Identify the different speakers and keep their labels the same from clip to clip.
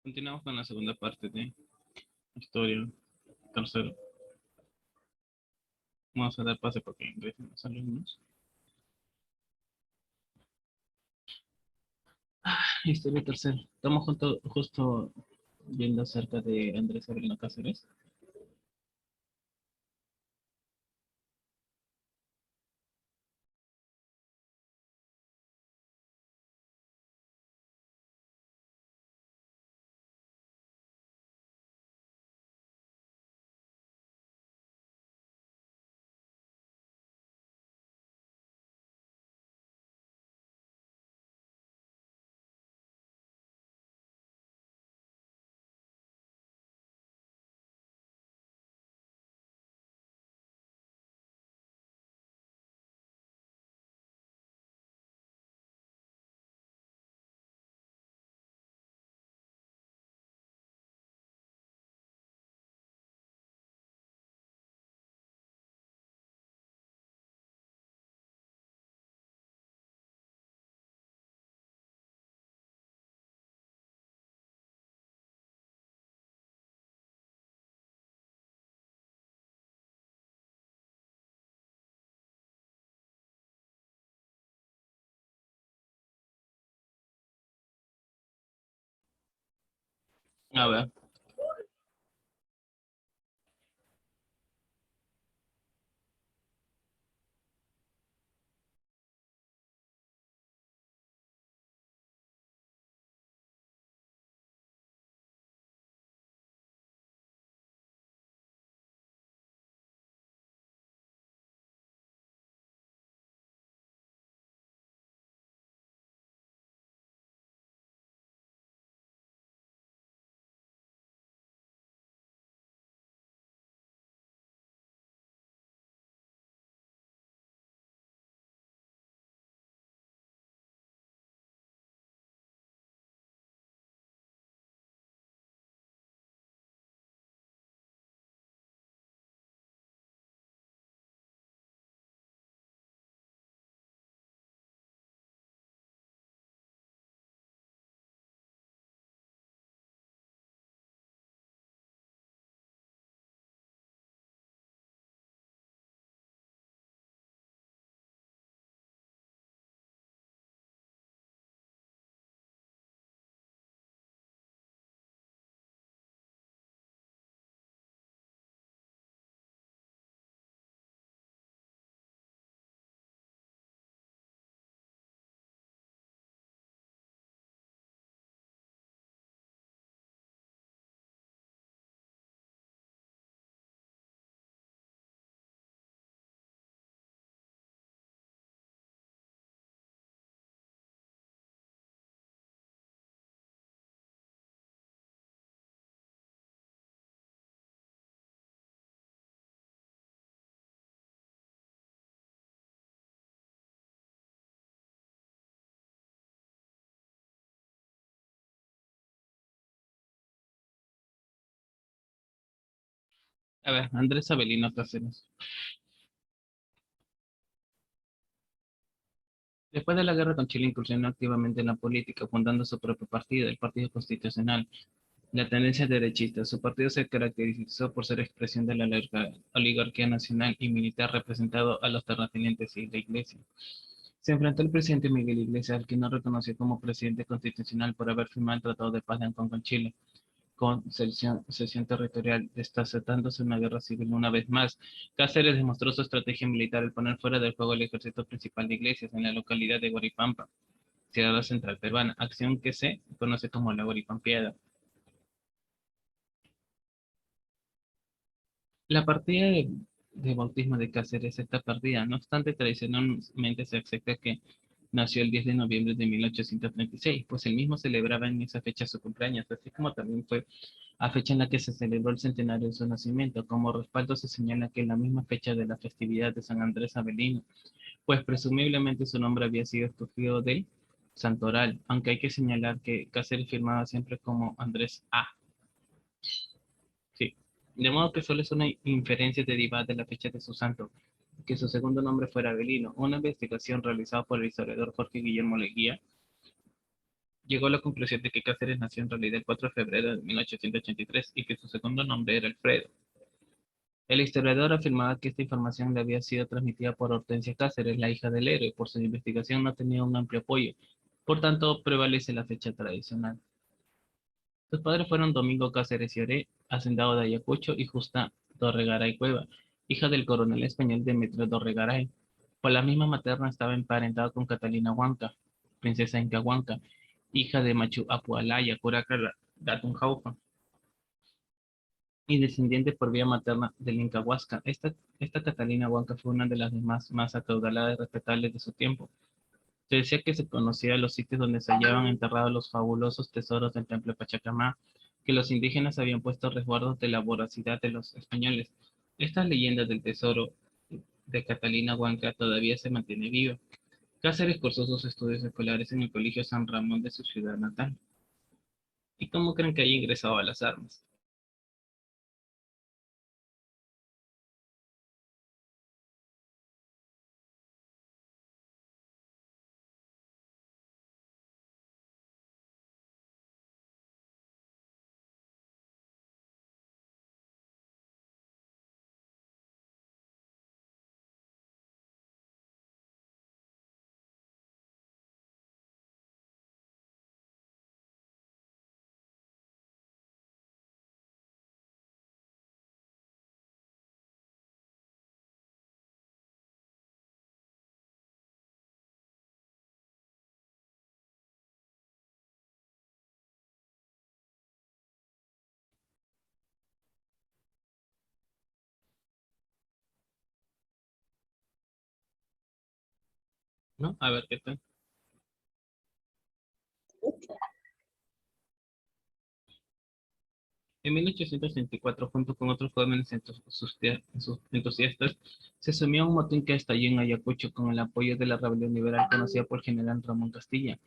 Speaker 1: Continuamos con la segunda parte de historia. Tercero. Vamos a dar pase porque ingresen los alumnos. Historia tercero. Estamos justo viendo acerca de Andrés Avelino Cáceres. A ver, Andrés Avelino Cáceres. Después de la guerra con Chile incursionó activamente en la política, fundando su propio partido, el Partido Constitucional. La tendencia derechista. Su partido se caracterizó por ser expresión de la oligarquía nacional y militar representado a los terratenientes y la iglesia. Se enfrentó al presidente Miguel Iglesias, al que no reconoció como presidente constitucional por haber firmado el Tratado de Paz de Ancón con Chile, con cesión territorial, desatándose una guerra civil una vez más. Cáceres demostró su estrategia militar al poner fuera del juego el ejército principal de Iglesias en la localidad de Guaripampa, ciudad central peruana, acción que se conoce como la Guaripampiada. La partida de bautismo de Cáceres está perdida, no obstante, tradicionalmente se acepta que nació el 10 de noviembre de 1836, pues él mismo celebraba en esa fecha su cumpleaños, así como también fue a fecha en la que se celebró el centenario de su nacimiento. Como respaldo se señala que la misma fecha de la festividad de San Andrés Avelino, pues presumiblemente su nombre había sido escogido del santoral, aunque hay que señalar que Cáceres firmaba siempre como Andrés A. Sí. De modo que solo es una inferencia derivada de la fecha de su santo, que su segundo nombre fuera Avelino. Una investigación realizada por el historiador Jorge Guillermo Leguía Llegó a la conclusión de que Cáceres nació en realidad el 4 de febrero de 1883 y que su segundo nombre era Alfredo. El historiador afirmaba que esta información le había sido transmitida por Hortensia Cáceres, la hija del héroe, por su investigación no tenía un amplio apoyo, por tanto prevalece la fecha tradicional. Sus padres fueron Domingo Cáceres Lloré, hacendado de Ayacucho, y Justa Dorregaray Cueva, hija del coronel español Demetrio Dorregaray. Por la misma materna estaba emparentada con Catalina Huanca, princesa Inca Huanca, hija de Machu Apualaya, Curaca Gatunjauja, y descendiente por vía materna del Inca Huasca. Esta Catalina Huanca fue una de las más acaudaladas y respetables de su tiempo. Se decía que se conocía los sitios donde se hallaban enterrados los fabulosos tesoros del templo de Pachacamá, que los indígenas habían puesto resguardos de la voracidad de los españoles. Esta leyenda del tesoro de Catalina Huanca todavía se mantiene viva. Cáceres cursó sus estudios escolares en el Colegio San Ramón de su ciudad natal. ¿Y cómo creen que haya ingresado a las armas? ¿No? A ver qué tal. En 1864, junto con otros jóvenes entusiastas, se sumió a un motín que estalló en Ayacucho con el apoyo de la rebelión liberal conocida por el general Ramón Castilla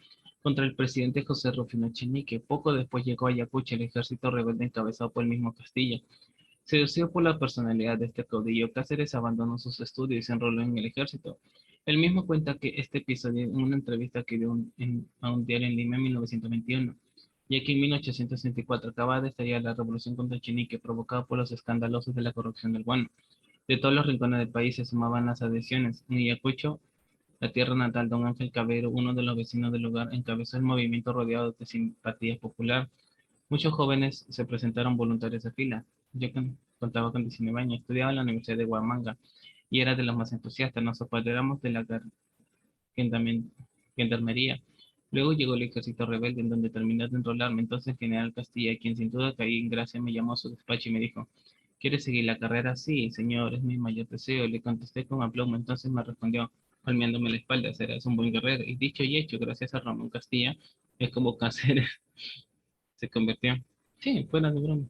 Speaker 1: contra el presidente José Rufino Echenique. Poco después llegó a Ayacucho el ejército rebelde encabezado por el mismo Castilla. Seducido por la personalidad de este caudillo, Cáceres abandonó sus estudios y se enroló en el ejército. Él mismo cuenta que este episodio en una entrevista que dio a un diario en Lima en 1921, ya que en 1864 acababa de estallar la revolución contra Chinique provocada por los escandalosos de la corrupción del guano. De todos los rincones del país se sumaban las adhesiones. En Ayacucho, la tierra natal, don Ángel Cabero, uno de los vecinos del lugar, encabezó el movimiento rodeado de simpatía popular. Muchos jóvenes se presentaron voluntarios de fila. Contaba con 19 años, estudiaba en la Universidad de Huamanga y era de los más entusiastas. Nos apoderamos de la gendarmen- gendarmería. Luego llegó el ejército rebelde, en donde terminé de enrolarme. Entonces el general Castilla, quien sin duda caí en gracia, me llamó a su despacho y me dijo, ¿quieres seguir la carrera? Sí, señor, es mi mayor deseo. Le contesté con aplomo. Entonces me respondió, palmeándome la espalda, serás un buen guerrero. Y dicho y hecho, gracias a Ramón Castilla, es como Cáceres se convirtió. Sí, fuera de broma.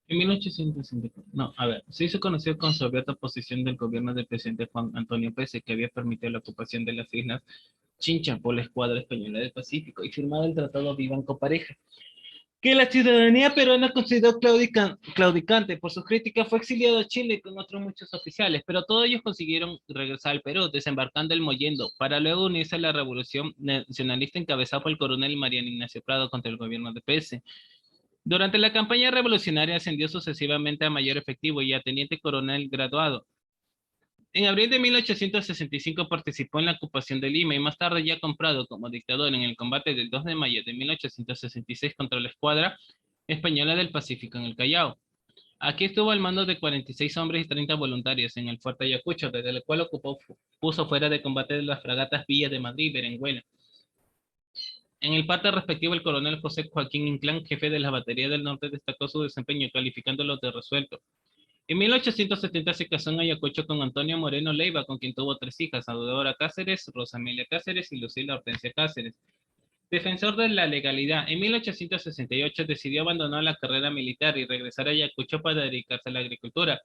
Speaker 1: En 1864, no, a ver, se hizo conocido con su abierta oposición del gobierno del presidente Juan Antonio Pérez, que había permitido la ocupación de las islas Chincha por la escuadra española del Pacífico y firmado el Tratado Vivanco Pareja, que la ciudadanía peruana consideró claudicante. Por sus críticas fue exiliado a Chile con otros muchos oficiales, pero todos ellos consiguieron regresar al Perú, desembarcando en Mollendo, para luego unirse a la revolución nacionalista encabezada por el coronel Mariano Ignacio Prado contra el gobierno de Pérez. Durante la campaña revolucionaria ascendió sucesivamente a mayor efectivo y a teniente coronel graduado. En abril de 1865 participó en la ocupación de Lima y más tarde ya comprado como dictador en el combate del 2 de mayo de 1866 contra la escuadra española del Pacífico en el Callao. Aquí estuvo al mando de 46 hombres y 30 voluntarios en el fuerte Ayacucho, desde el cual puso fuera de combate de las fragatas Villa de Madrid y Berenguela. En el parte respectivo, el coronel José Joaquín Inclán, jefe de la batería del norte, destacó su desempeño, calificándolo de resuelto. En 1870 se casó en Ayacucho con Antonio Moreno Leiva, con quien tuvo tres hijas, Aurora Cáceres, Rosa Amelia Cáceres y Lucila Hortensia Cáceres. Defensor de la legalidad, en 1868 decidió abandonar la carrera militar y regresar a Ayacucho para dedicarse a la agricultura.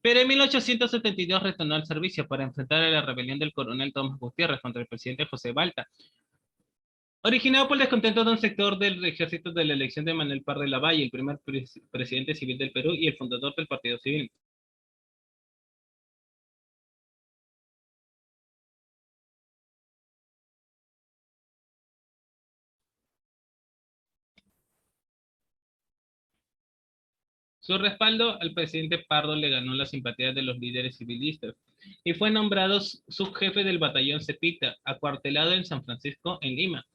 Speaker 1: Pero en 1872 retornó al servicio para enfrentar a la rebelión del coronel Tomás Gutiérrez contra el presidente José Balta, originado por el descontento de un sector del ejército de la elección de Manuel Parra de Lavalle, el primer presidente civil del Perú y el fundador del Partido Civil. Su respaldo al presidente Pardo le ganó la simpatía de los líderes civilistas y fue nombrado subjefe del batallón Cepita, acuartelado en San Francisco, en Lima.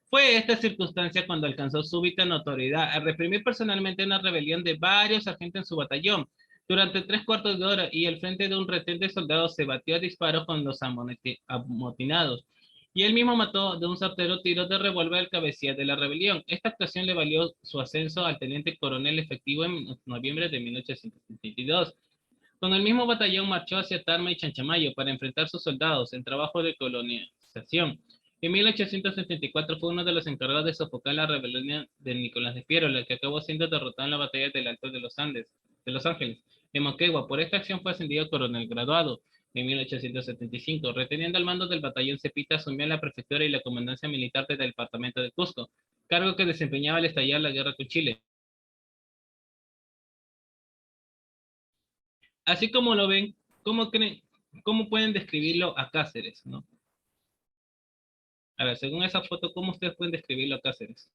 Speaker 1: Fue esta circunstancia cuando alcanzó súbita notoriedad al reprimir personalmente una rebelión de varios agentes en su batallón durante 3 cuartos de hora y al frente de un retén de soldados se batió a disparos con los amotinados. Y él mismo mató de un certero tiro de revólver al cabecilla de la rebelión. Esta actuación le valió su ascenso al teniente coronel efectivo en noviembre de 1872. Con el mismo batallón marchó hacia Tarma y Chanchamayo para enfrentar a sus soldados en trabajo de colonización. En 1874 fue uno de los encargados de sofocar la rebelión de Nicolás de Piero, la que acabó siendo derrotada en la batalla del Alto de los Andes, de Los Ángeles, en Moquegua. Por esta acción fue ascendido a coronel graduado en 1875. Reteniendo el mando del batallón Cepita, asumió la prefectura y la comandancia militar del departamento de Cusco, cargo que desempeñaba al estallar la guerra con Chile. Así como lo ven, ¿cómo creen, cómo pueden describirlo a Cáceres, ¿no? A ver, según esa foto, ¿cómo ustedes pueden describirlo a Cáceres?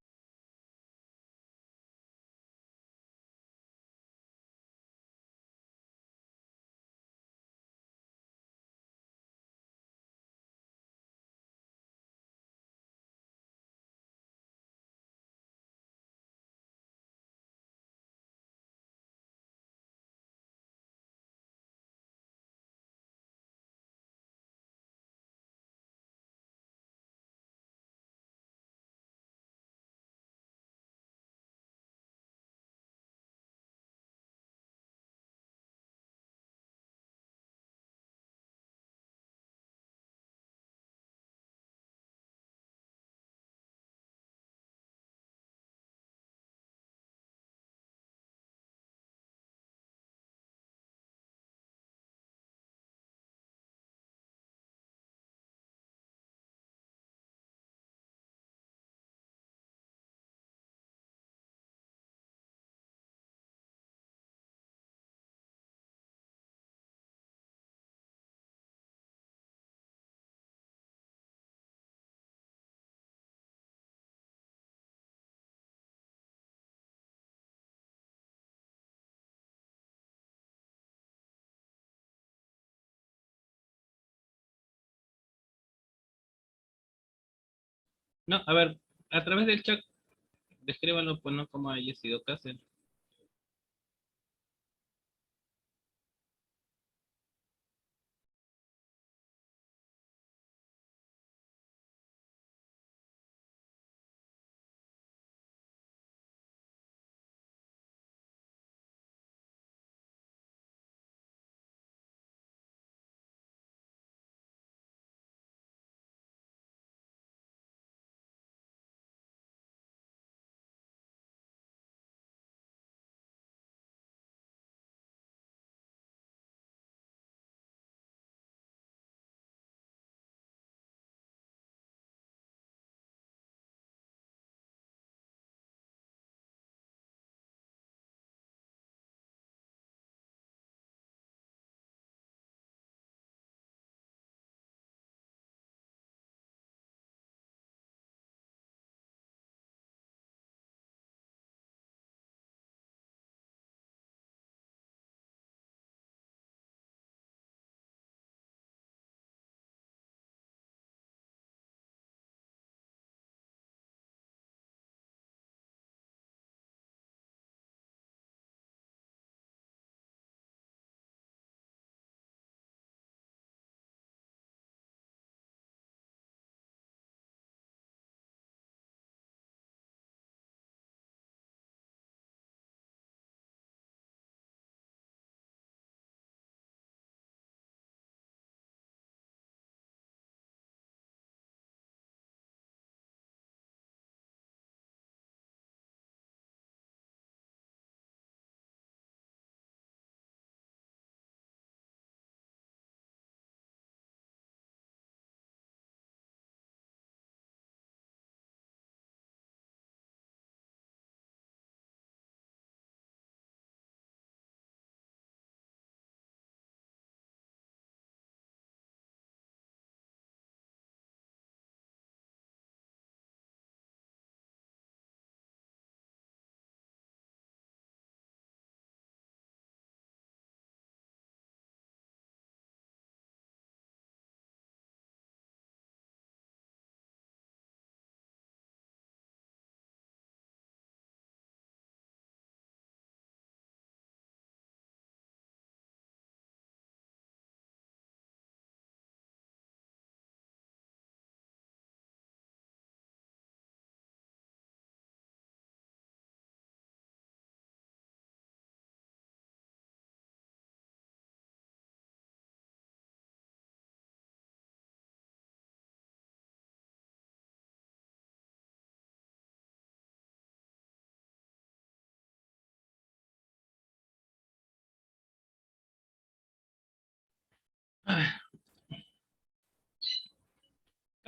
Speaker 1: No, a ver, a través del chat, descríbanlo, pues no como haya sido Cáceres.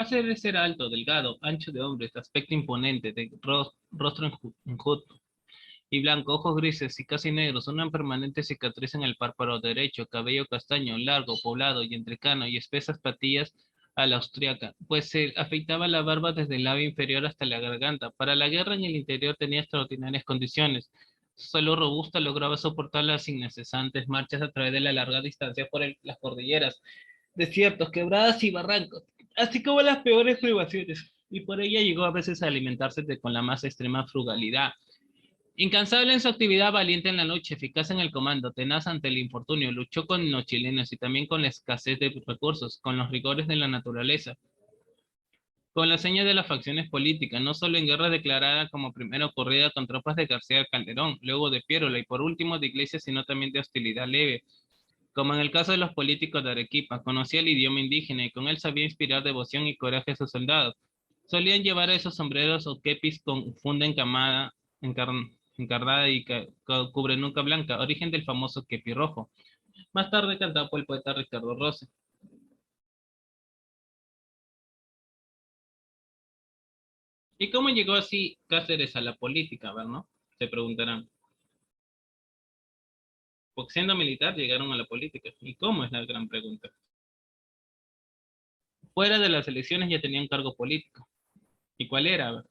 Speaker 1: Cáceres era alto, delgado, ancho de hombros, aspecto imponente, de rostro enjuto y blanco, ojos grises y casi negros, una permanente cicatriz en el párpado derecho, cabello castaño, largo, poblado y entrecano, y espesas patillas a la austriaca, pues se afeitaba la barba desde el labio inferior hasta la garganta. Para la guerra en el interior tenía extraordinarias condiciones. Su salud robusta lograba soportar las incesantes marchas a través de la larga distancia por las cordilleras, desiertos, quebradas y barrancos, así como las peores privaciones, y por ella llegó a veces a alimentarse con la más extrema frugalidad. Incansable en su actividad, valiente en la noche, eficaz en el comando, tenaz ante el infortunio, luchó con los chilenos y también con la escasez de recursos, con los rigores de la naturaleza, con las señas de las facciones políticas, no solo en guerra declarada como primera ocurrida con tropas de García Calderón, luego de Piérola y por último de Iglesias, sino también de hostilidad leve, como en el caso de los políticos de Arequipa, conocía el idioma indígena y con él sabía inspirar devoción y coraje a sus soldados. Solían llevar esos sombreros o kepis con funda encardada y cubrenuca blanca, origen del famoso kepi rojo, más tarde cantado por el poeta Ricardo Rose. ¿Y cómo llegó así Cáceres a la política, a ver, no? Se preguntarán. Porque siendo militar llegaron a la política. ¿Y cómo es la gran pregunta? Fuera de las elecciones ya tenía un cargo político. ¿Y cuál era? A ver?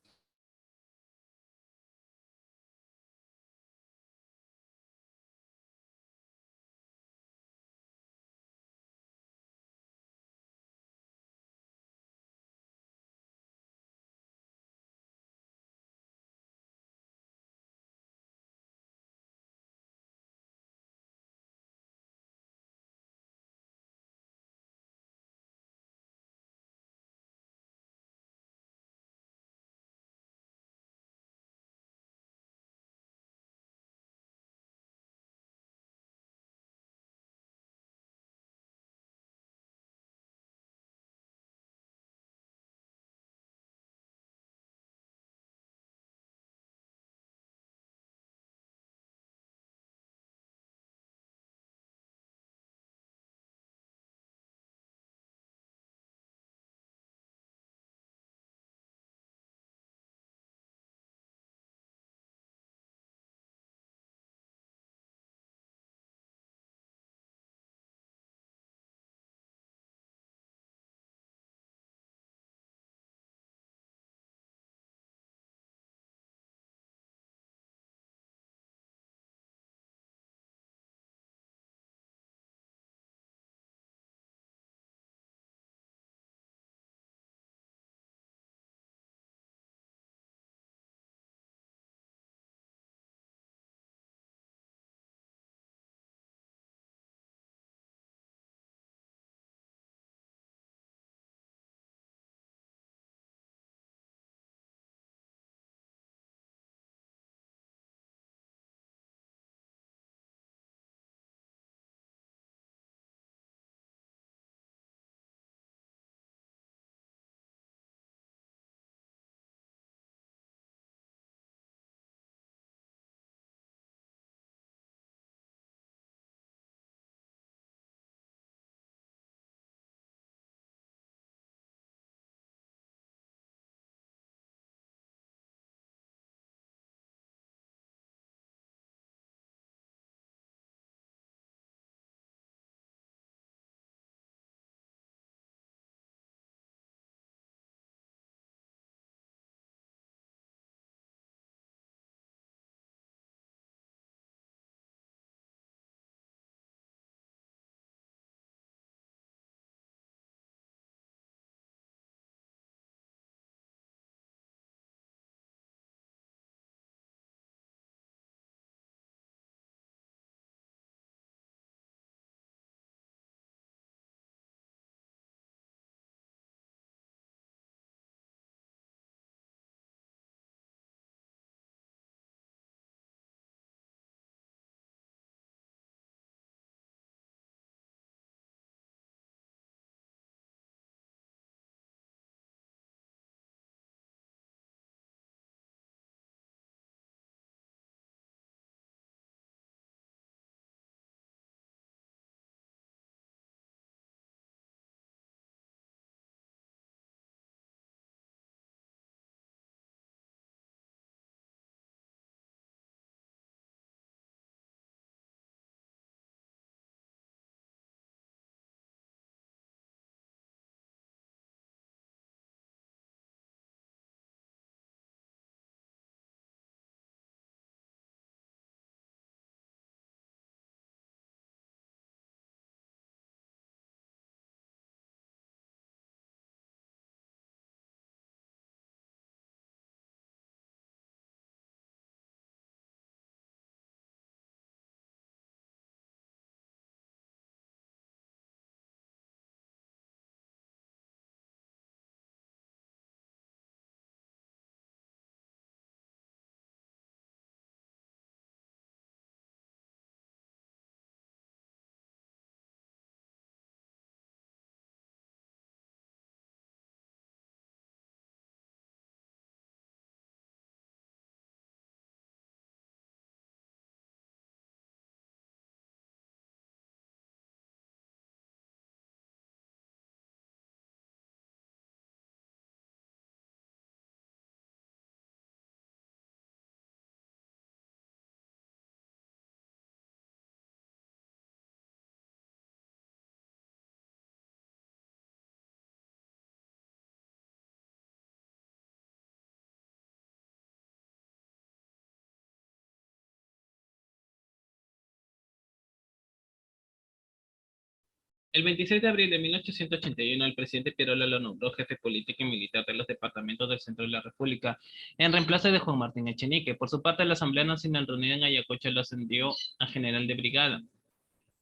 Speaker 1: El 26 de abril de 1881, el presidente Pirola lo nombró jefe político y militar de los departamentos del centro de la República, en reemplazo de Juan Martín Echenique. Por su parte, la Asamblea Nacional reunida en Ayacucho lo ascendió a general de brigada.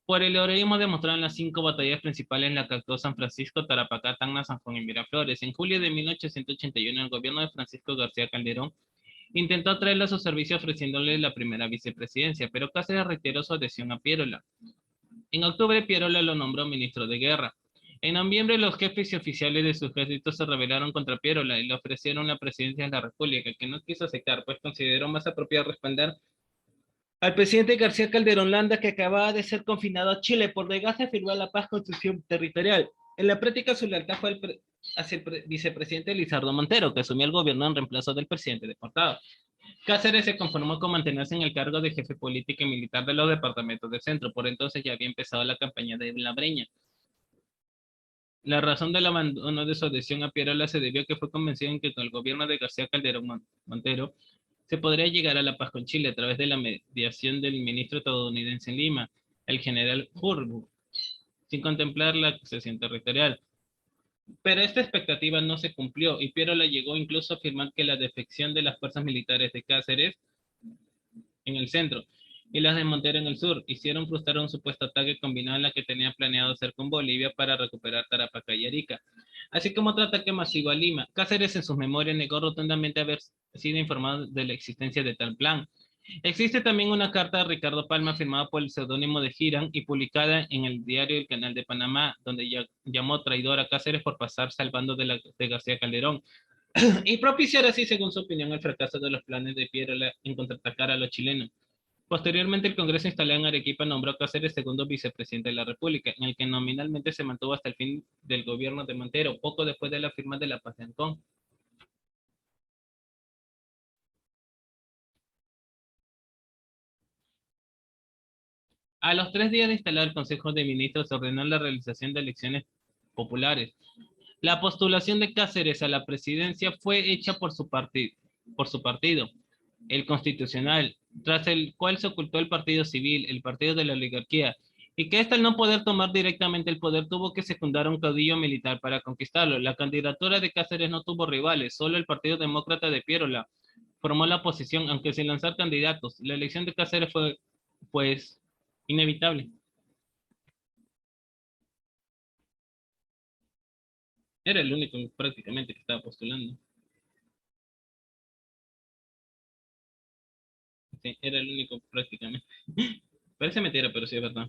Speaker 1: Por el heroísmo demostrado en las 5 batallas principales en las que actuó San Francisco, Tarapacá, Tacna, San Juan y Miraflores. En julio de 1881, el gobierno de Francisco García Calderón intentó atraerlo a su servicio ofreciéndole la primera vicepresidencia, pero Cáceres reiteró su adhesión a Piérola. En octubre, Piérola lo nombró ministro de Guerra. En noviembre, los jefes y oficiales de su ejército se rebelaron contra Piérola y le ofrecieron la presidencia de la República, que no quiso aceptar, pues consideró más apropiado respaldar al presidente García Calderón Landa, que acababa de ser confinado a Chile por negarse firmar la paz constitución territorial. En la práctica, su lealtad fue hacia el vicepresidente Lizardo Montero, que asumió el gobierno en reemplazo del presidente deportado. Cáceres se conformó con mantenerse en el cargo de jefe político y militar de los departamentos del centro. Por entonces ya había empezado la campaña de La Breña. La razón del abandono de su adhesión a Pierola se debió a que fue convencido en que con el gobierno de García Calderón Montero se podría llegar a la paz con Chile a través de la mediación del ministro estadounidense en Lima, el general Hurlbut, sin contemplar la accesión territorial. Pero esta expectativa no se cumplió y Pierola llegó incluso a afirmar que la defección de las fuerzas militares de Cáceres en el centro y las de Montero en el sur hicieron frustrar un supuesto ataque combinado en la que tenía planeado hacer con Bolivia para recuperar Tarapacá y Arica, así como otro ataque masivo a Lima. Cáceres en sus memorias negó rotundamente haber sido informado de la existencia de tal plan. Existe también una carta de Ricardo Palma firmada por el seudónimo de Girán y publicada en el diario El Canal de Panamá, donde llamó traidor a Cáceres por pasarse al bando de García Calderón y propiciar así, según su opinión, el fracaso de los planes de Piérola en contraatacar a los chilenos. Posteriormente, el Congreso instalado en Arequipa nombró a Cáceres segundo vicepresidente de la República, en el que nominalmente se mantuvo hasta el fin del gobierno de Montero, poco después de la firma de la paz de Ancón. A los 3 días de instalar el Consejo de Ministros, se ordenó la realización de elecciones populares. La postulación de Cáceres a la presidencia fue hecha por su partido, el Constitucional, tras el cual se ocultó el Partido Civil, el Partido de la Oligarquía, y que éste al no poder tomar directamente el poder tuvo que secundar a un caudillo militar para conquistarlo. La candidatura de Cáceres no tuvo rivales, solo el Partido Demócrata de Piérola formó la oposición, aunque sin lanzar candidatos. La elección de Cáceres fue, pues, inevitable. Era el único prácticamente que estaba postulando. Sí, era el único prácticamente. Parece mentira, pero sí es verdad.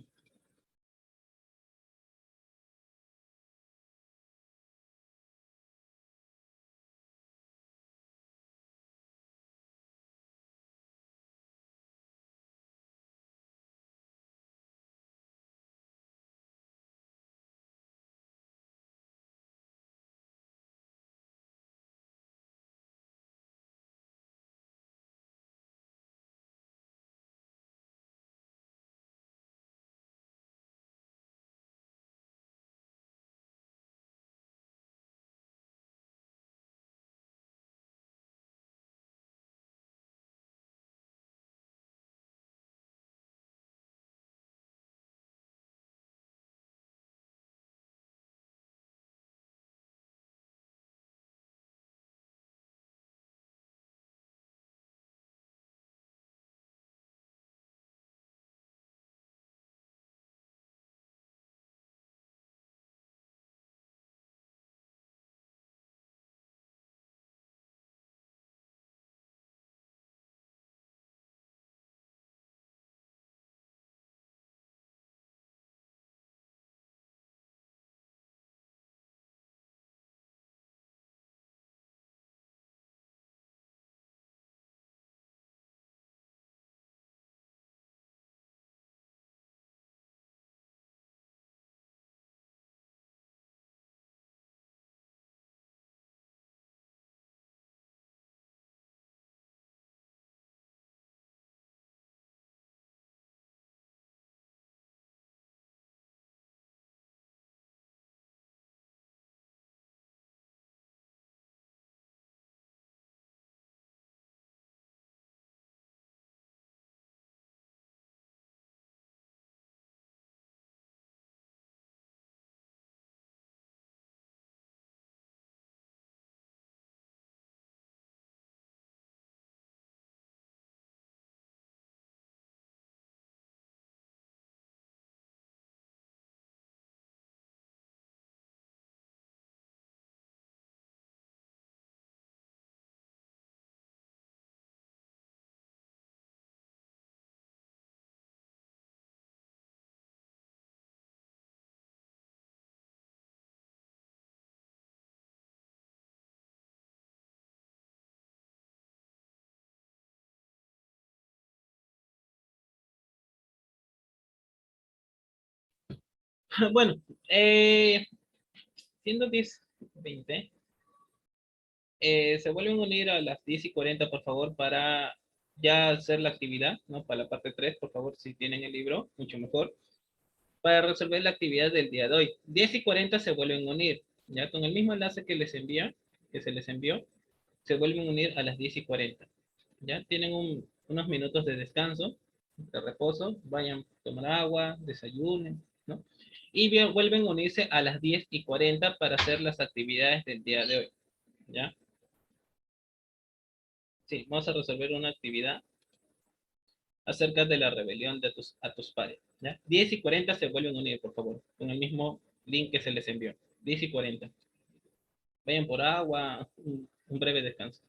Speaker 1: Bueno, siendo 10:20, se vuelven a unir a las 10:40, por favor, para ya hacer la actividad, ¿no? Para la parte 3, por favor, si tienen el libro, mucho mejor. Para resolver la actividad del día de hoy. 10:40 se vuelven a unir, ya con el mismo enlace que se les envió, se vuelven a unir a las 10:40. Ya tienen unos minutos de descanso, de reposo, vayan a tomar agua, desayunen, ¿no? Y bien, vuelven a unirse a las 10:40 para hacer las actividades del día de hoy, ¿ya? Sí, vamos a resolver una actividad acerca de la rebelión de a tus pares, ¿ya? 10:40 se vuelven a unir, por favor, con el mismo link que se les envió. 10:40. Vayan por agua, un breve descanso.